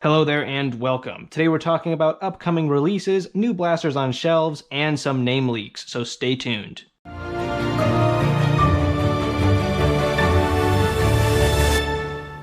Hello there and welcome. Today we're talking about upcoming releases, new blasters on shelves, and some name leaks, so stay tuned.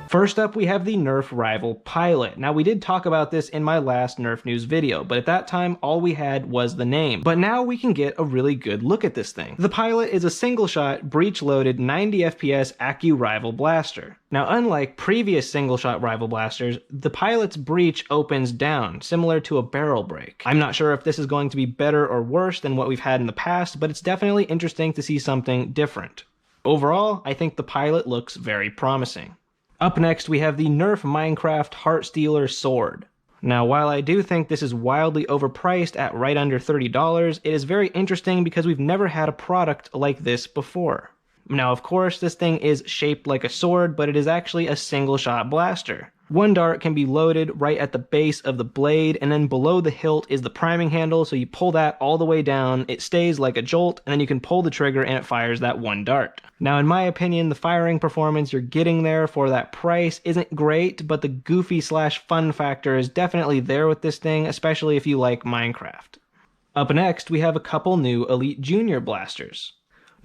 First up, we have the Nerf Rival Pilot. Now, we did talk about this in my last Nerf news video, but at that time, all we had was the name. But now we can get a really good look at this thing. The Pilot is a single-shot, breech-loaded 90 FPS Accu Rival blaster. Now, unlike previous single-shot Rival blasters, the Pilot's breech opens down, similar to a barrel break. I'm not sure if this is going to be better or worse than what we've had in the past, but it's definitely interesting to see something different. Overall, I think the Pilot looks very promising. Up next, we have the Nerf Minecraft Heartstealer Sword. Now, while I do think this is wildly overpriced at right under $30, it is very interesting because we've never had a product like this before. Now, of course, this thing is shaped like a sword, but it is actually a single-shot blaster. One dart can be loaded right at the base of the blade, and then below the hilt is the priming handle, so you pull that all the way down, it stays like a jolt, and then you can pull the trigger and it fires that one dart. Now, in my opinion, the firing performance you're getting there for that price isn't great, but the goofy/fun factor is definitely there with this thing, especially if you like Minecraft. Up next, we have a couple new Elite Junior blasters.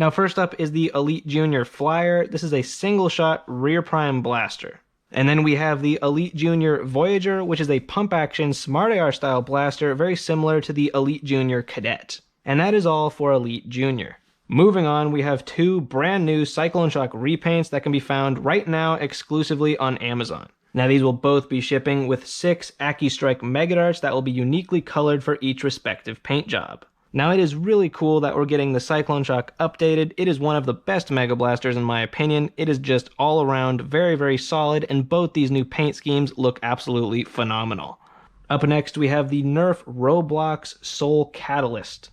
Now, first up is the Elite Junior Flyer. This is a single-shot rear prime blaster. And then we have the Elite Junior Voyager, which is a pump-action Smart AR style blaster very similar to the Elite Junior Cadet. And that is all for Elite Junior. Moving on, we have two brand new Cyclone Shock repaints that can be found right now exclusively on Amazon. Now, these will both be shipping with 6 AccuStrike Mega Darts that will be uniquely colored for each respective paint job. Now, it is really cool that we're getting the Cyclone Shock updated. It is one of the best Mega Blasters in my opinion. It is just all around very, very solid, and both these new paint schemes look absolutely phenomenal. Up next, we have the Nerf Roblox Soul Catalyst.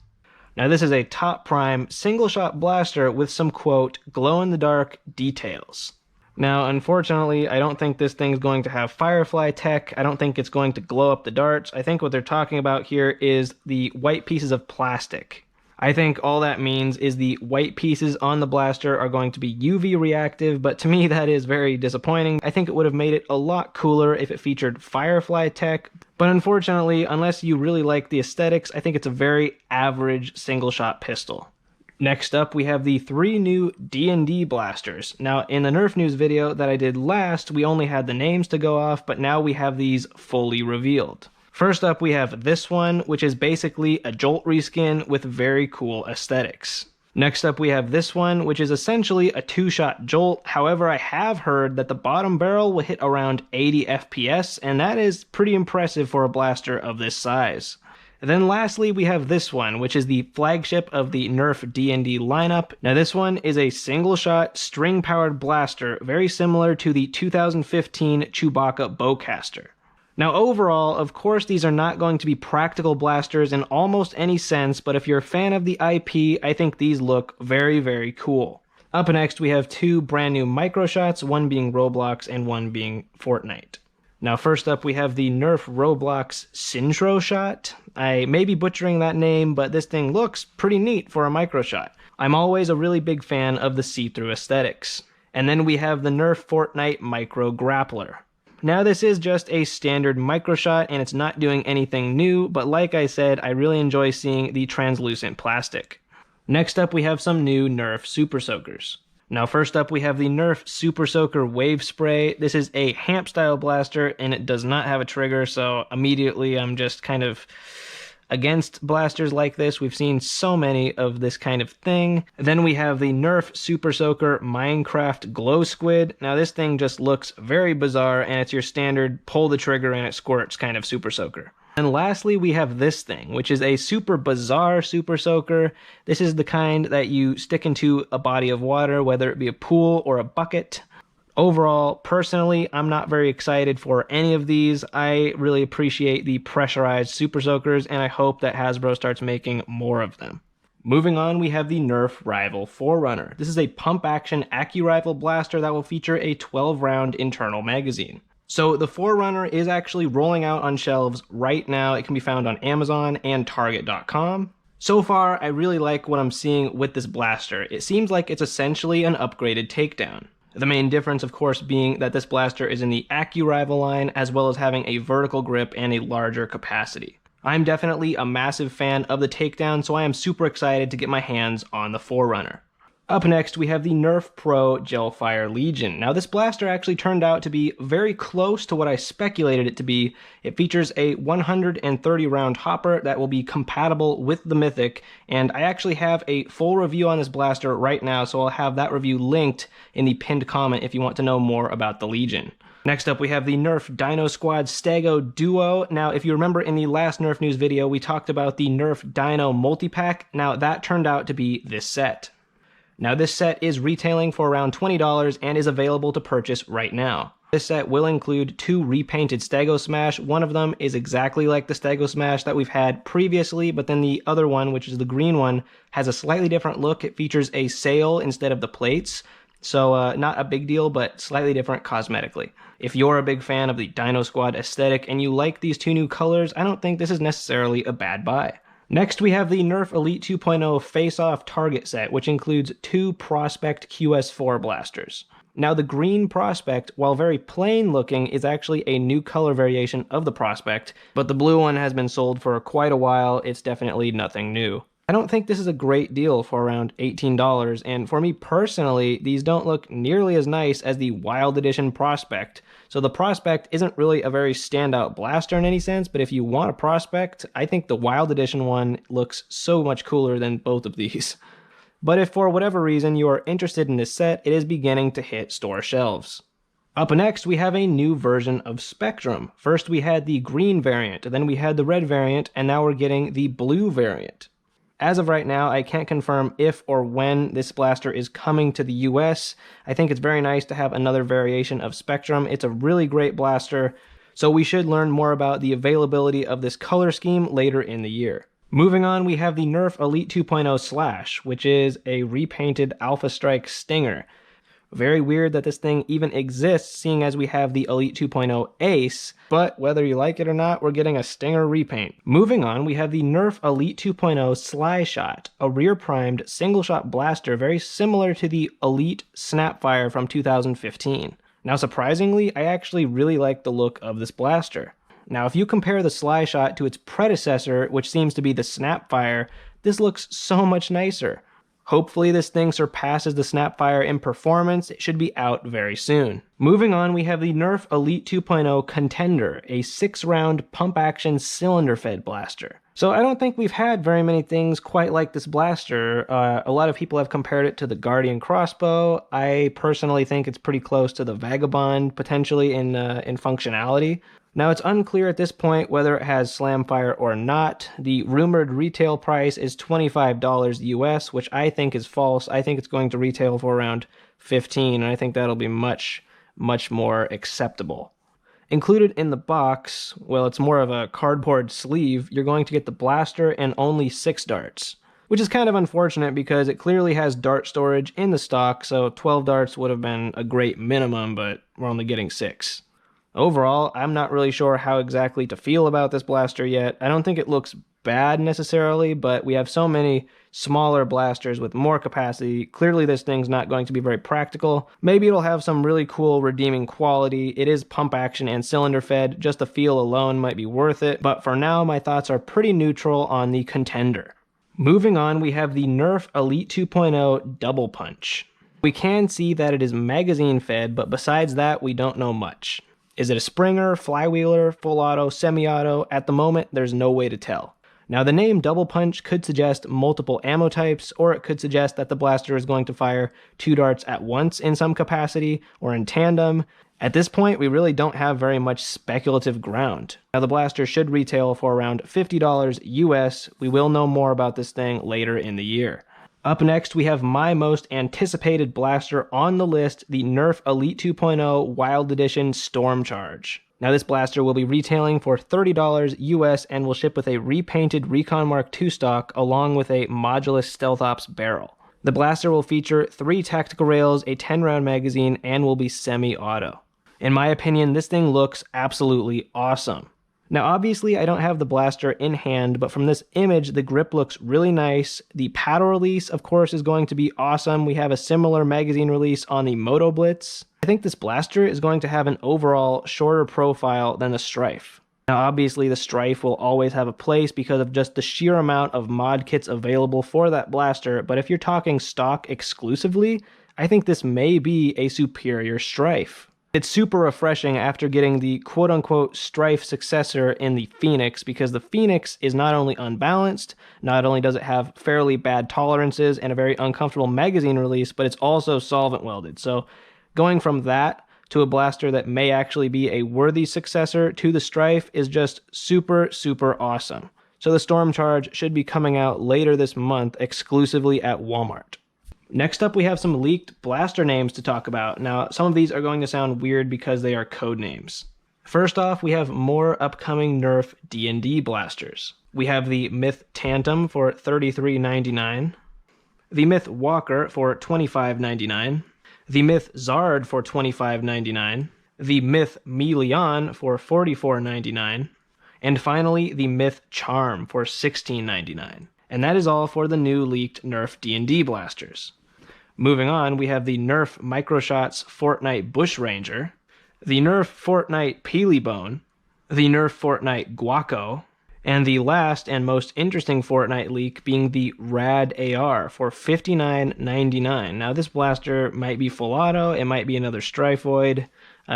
Now, this is a top prime single-shot blaster with some, quote, glow-in-the-dark details. Now, unfortunately, I don't think this thing's going to have Firefly tech. I don't think it's going to glow up the darts. I think what they're talking about here is the white pieces of plastic. I think all that means is the white pieces on the blaster are going to be UV reactive, but to me that is very disappointing. I think it would have made it a lot cooler if it featured Firefly tech, but unfortunately, unless you really like the aesthetics, I think it's a very average single-shot pistol. Next up, we have the 3 new D&D blasters. Now, in the Nerf news video that I did last, we only had the names to go off, but now we have these fully revealed. First up, we have this one, which is basically a Jolt reskin with very cool aesthetics. Next up, we have this one, which is essentially a 2-shot Jolt. However, I have heard that the bottom barrel will hit around 80 FPS, and that is pretty impressive for a blaster of this size. And then lastly, we have this one, which is the flagship of the Nerf D&D lineup. Now, this one is a single-shot, string-powered blaster, very similar to the 2015 Chewbacca Bowcaster. Now, overall, of course, these are not going to be practical blasters in almost any sense, but if you're a fan of the IP, I think these look very, very cool. Up next, we have 2 brand new microshots, one being Roblox and one being Fortnite. Now, first up, we have the Nerf Roblox Synchro Shot. I may be butchering that name, but this thing looks pretty neat for a microshot. I'm always a really big fan of the see-through aesthetics. And then we have the Nerf Fortnite Micro Grappler. Now, this is just a standard microshot, and it's not doing anything new, but like I said, I really enjoy seeing the translucent plastic. Next up, we have some new Nerf Super Soakers. Now, first up, we have the Nerf Super Soaker Wave Spray. This is a hamp-style blaster, and it does not have a trigger, so immediately I'm just kind of against blasters like this. We've seen so many of this kind of thing. Then we have the Nerf Super Soaker Minecraft Glow Squid. Now, this thing just looks very bizarre, and it's your standard pull the trigger and it squirts kind of Super Soaker. And lastly, we have this thing, which is a super bizarre Super Soaker. This is the kind that you stick into a body of water, whether it be a pool or a bucket. Overall, personally, I'm not very excited for any of these. I really appreciate the pressurized Super Soakers, and I hope that Hasbro starts making more of them. Moving on, we have the Nerf Rival Forerunner. This is a pump-action Accu-Rival blaster that will feature a 12-round internal magazine. So the Forerunner is actually rolling out on shelves right now. It can be found on Amazon and Target.com. So far, I really like what I'm seeing with this blaster. It seems like it's essentially an upgraded takedown. The main difference, of course, being that this blaster is in the AccuRival line, as well as having a vertical grip and a larger capacity. I'm definitely a massive fan of the takedown, so I am super excited to get my hands on the Forerunner. Up next, we have the Nerf Pro Gelfire Legion. Now, this blaster actually turned out to be very close to what I speculated it to be. It features a 130 round hopper that will be compatible with the Mythic, and I actually have a full review on this blaster right now, so I'll have that review linked in the pinned comment if you want to know more about the Legion. Next up, we have the Nerf Dino Squad Stego Duo. Now, if you remember in the last Nerf news video, we talked about the Nerf Dino multi-pack. Now, that turned out to be this set. Now, this set is retailing for around $20 and is available to purchase right now. This set will include 2 repainted Stego Smash. One of them is exactly like the Stego Smash that we've had previously, but then the other one, which is the green one, has a slightly different look. It features a sail instead of the plates. So not a big deal, but slightly different cosmetically. If you're a big fan of the Dino Squad aesthetic and you like these 2 new colors, I don't think this is necessarily a bad buy. Next, we have the Nerf Elite 2.0 Face-Off Target Set, which includes 2 Prospect QS4 blasters. Now, the green Prospect, while very plain looking, is actually a new color variation of the Prospect, but the blue one has been sold for quite a while. It's definitely nothing new. I don't think this is a great deal for around $18, and for me personally, these don't look nearly as nice as the Wild Edition Prospect. So the Prospect isn't really a very standout blaster in any sense, but if you want a Prospect, I think the Wild Edition one looks so much cooler than both of these. But if for whatever reason you are interested in this set, it is beginning to hit store shelves. Up next, we have a new version of Spectrum. First we had the green variant, then we had the red variant, and now we're getting the blue variant. As of right now, I can't confirm if or when this blaster is coming to the US. I think it's very nice to have another variation of Spectrum. It's a really great blaster, so we should learn more about the availability of this color scheme later in the year. Moving on, we have the Nerf Elite 2.0 Slash, which is a repainted Alpha Strike Stinger. Very weird that this thing even exists, seeing as we have the Elite 2.0 Ace, but whether you like it or not, we're getting a Stinger repaint. Moving on, we have the Nerf Elite 2.0 Sly Shot, a rear-primed single-shot blaster very similar to the Elite Snapfire from 2015. Now, surprisingly, I actually really like the look of this blaster. Now, if you compare the Sly Shot to its predecessor, which seems to be the Snapfire, this looks so much nicer. Hopefully this thing surpasses the Snapfire in performance. It should be out very soon. Moving on, we have the Nerf Elite 2.0 Contender, a 6-round pump-action cylinder-fed blaster. So I don't think we've had very many things quite like this blaster. A lot of people have compared it to the Guardian crossbow. I personally think it's pretty close to the Vagabond, potentially in functionality. Now, it's unclear at this point whether it has slamfire or not. The rumored retail price is $25 US, which I think is false. I think it's going to retail for around $15, and I think that'll be much more acceptable. Included in the box, well, it's more of a cardboard sleeve, you're going to get the blaster and only 6 darts, which is kind of unfortunate because it clearly has dart storage in the stock, so 12 darts would have been a great minimum, but we're only getting 6. Overall, I'm not really sure how exactly to feel about this blaster yet. I don't think it looks bad necessarily, but we have so many smaller blasters with more capacity. Clearly this thing's not going to be very practical. Maybe it'll have some really cool redeeming quality. It is pump action and cylinder fed. Just the feel alone might be worth it. But for now, my thoughts are pretty neutral on the Contender. Moving on, we have the Nerf Elite 2.0 Double Punch. We can see that it is magazine fed, but besides that, we don't know much. Is it a Springer, flywheeler, full auto, semi-auto? At the moment, there's no way to tell. Now, the name Double Punch could suggest multiple ammo types, or it could suggest that the blaster is going to fire 2 darts at once in some capacity, or in tandem. At this point, we really don't have very much speculative ground. Now, the blaster should retail for around $50 US. We will know more about this thing later in the year. Up next, we have my most anticipated blaster on the list, the Nerf Elite 2.0 Wild Edition Storm Charge. Now, this blaster will be retailing for $30 US and will ship with a repainted Recon Mark II stock along with a Modulus Stealth Ops barrel. The blaster will feature 3 tactical rails, a 10-round magazine, and will be semi-auto. In my opinion, this thing looks absolutely awesome. Now obviously I don't have the blaster in hand, but from this image the grip looks really nice. The paddle release of course is going to be awesome. We have a similar magazine release on the Moto Blitz. I think this blaster is going to have an overall shorter profile than the Strife. Now obviously the Strife will always have a place because of just the sheer amount of mod kits available for that blaster, but if you're talking stock exclusively, I think this may be a superior Strife. It's super refreshing after getting the quote-unquote Strife successor in the Phoenix, because the Phoenix is not only unbalanced, not only does it have fairly bad tolerances and a very uncomfortable magazine release, but it's also solvent welded. So going from that to a blaster that may actually be a worthy successor to the Strife is just super, super awesome. So the Storm Charge should be coming out later this month exclusively at Walmart. Next up, we have some leaked blaster names to talk about. Now, some of these are going to sound weird because they are code names. First off, we have more upcoming Nerf D&D blasters. We have the Myth Tantum for $33.99, the Myth Walker for $25.99, the Myth Zard for $25.99, the Myth Meleon for $44.99, and finally the Myth Charm for $16.99. And that is all for the new leaked Nerf D&D blasters. Moving on, we have the Nerf Microshots Fortnite Bushranger, the Nerf Fortnite Peelybone, the Nerf Fortnite Guaco, and the last and most interesting Fortnite leak being the Rad AR for $59.99. Now this blaster might be full auto, it might be another Striphoid.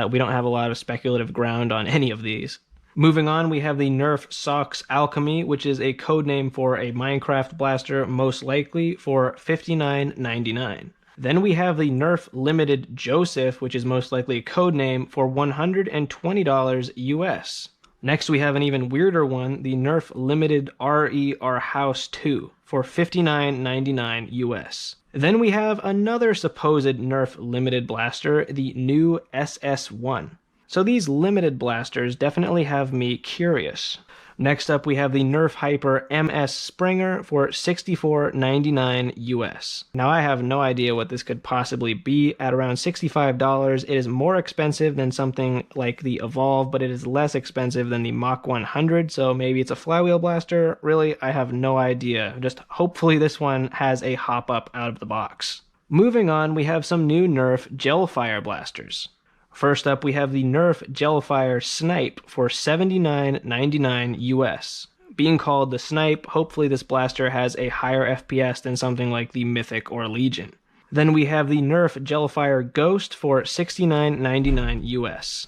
We don't have a lot of speculative ground on any of these. Moving on, we have the Nerf Sox Alchemy, which is a code name for a Minecraft blaster, most likely, for $59.99. Then we have the Nerf Limited Joseph, which is most likely a code name for $120 US. Next, we have an even weirder one, the Nerf Limited RER House 2 for $59.99 US. Then we have another supposed Nerf Limited blaster, the new SS1. So these limited blasters definitely have me curious. Next up, we have the Nerf Hyper MS Springer for $64.99 US. Now I have no idea what this could possibly be. At around $65, it is more expensive than something like the Evolve, but it is less expensive than the Mach 100, so maybe it's a flywheel blaster. Really, I have no idea. Just hopefully this one has a hop up out of the box. Moving on, we have some new Nerf Gelfire blasters. First up, we have the Nerf Gelfire Snipe for $79.99 US. Being called the Snipe, hopefully this blaster has a higher FPS than something like the Mythic or Legion. Then we have the Nerf Gelfire Ghost for $69.99 US.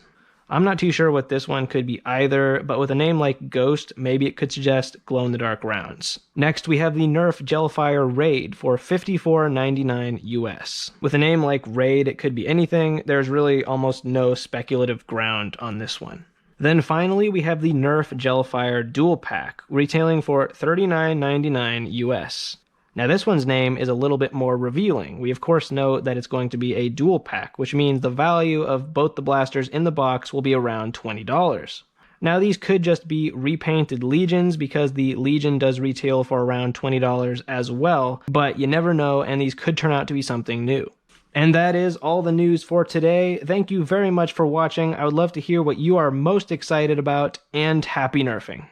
I'm not too sure what this one could be either, but with a name like Ghost, maybe it could suggest glow-in-the-dark rounds. Next, we have the Nerf Gelfire Raid for $54.99 US. With a name like Raid, it could be anything. There's really almost no speculative ground on this one. Then finally, we have the Nerf Gelfire Dual Pack, retailing for $39.99 US. Now this one's name is a little bit more revealing. We of course know that it's going to be a dual pack, which means the value of both the blasters in the box will be around $20. Now these could just be repainted Legions because the Legion does retail for around $20 as well, but you never know, and these could turn out to be something new. And that is all the news for today. Thank you very much for watching. I would love to hear what you are most excited about, and happy nerfing.